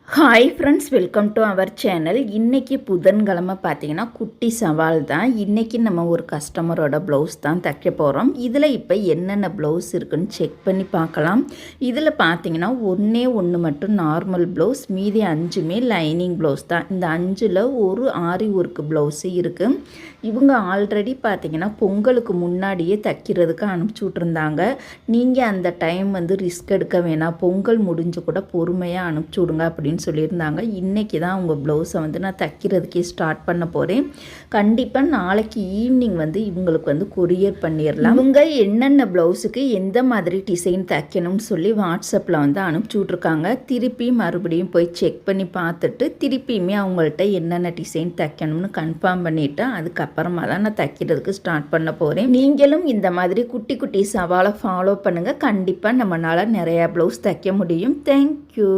Hi friends, welcome to our channel. இன்றைக்கி புதன்கிழமை பார்த்தீங்கன்னா குட்டி சவால் தான். இன்றைக்கி நம்ம ஒரு கஸ்டமரோட ப்ளவுஸ் தான் தைக்க போகிறோம். இதில் இப்போ என்னென்ன ப்ளவுஸ் இருக்குன்னு செக் பண்ணி பார்க்கலாம். இதில் பார்த்தீங்கன்னா ஒன்று மட்டும் நார்மல் ப்ளவுஸ், மீதி 5மே லைனிங் ப்ளவுஸ் தான். இந்த 5ல் ஒரு ஆரி ஒர்க் ப்ளவுஸு இருக்குது. இவங்க ஆல்ரெடி பார்த்தீங்கன்னா பொங்கலுக்கு முன்னாடியே தைக்கிறதுக்கு அனுப்பிச்சி விட்ருந்தாங்க. நீங்கள் அந்த டைம் ரிஸ்க் எடுக்க வேணாம், பொங்கல் முடிஞ்சு கூட பொறுமையாக அனுப்பிச்சி விடுங்க அப்படின்னு சொல்லியிருந்தாங்க. இன்றைக்கி தான் அவங்க ப்ளவுஸை நான் தைக்கிறதுக்கே ஸ்டார்ட் பண்ண போகிறேன். கண்டிப்பாக நாளைக்கு ஈவினிங் இவங்களுக்கு கொரியர் பண்ணிடலாம். இவங்க என்னென்ன ப்ளவுஸுக்கு எந்த மாதிரி டிசைன் தைக்கணும்னு சொல்லி வாட்ஸ்அப்பில் அனுப்பிச்சி விட்ருக்காங்க. திருப்பி மறுபடியும் போய் செக் பண்ணி பார்த்துட்டு திருப்பியுமே அவங்கள்ட்ட என்னென்ன டிசைன் தைக்கணும்னு கன்ஃபார்ம் பண்ணிவிட்டு அதுக்கப்புறமா தான் நான் தைக்கிறதுக்கு ஸ்டார்ட் பண்ண போகிறேன். நீங்களும் இந்த மாதிரி குட்டி குட்டி சவாலை ஃபாலோ பண்ணுங்கள். கண்டிப்பாக நம்மளால் நிறையா ப்ளவுஸ் தைக்க முடியும். தேங்க்யூ.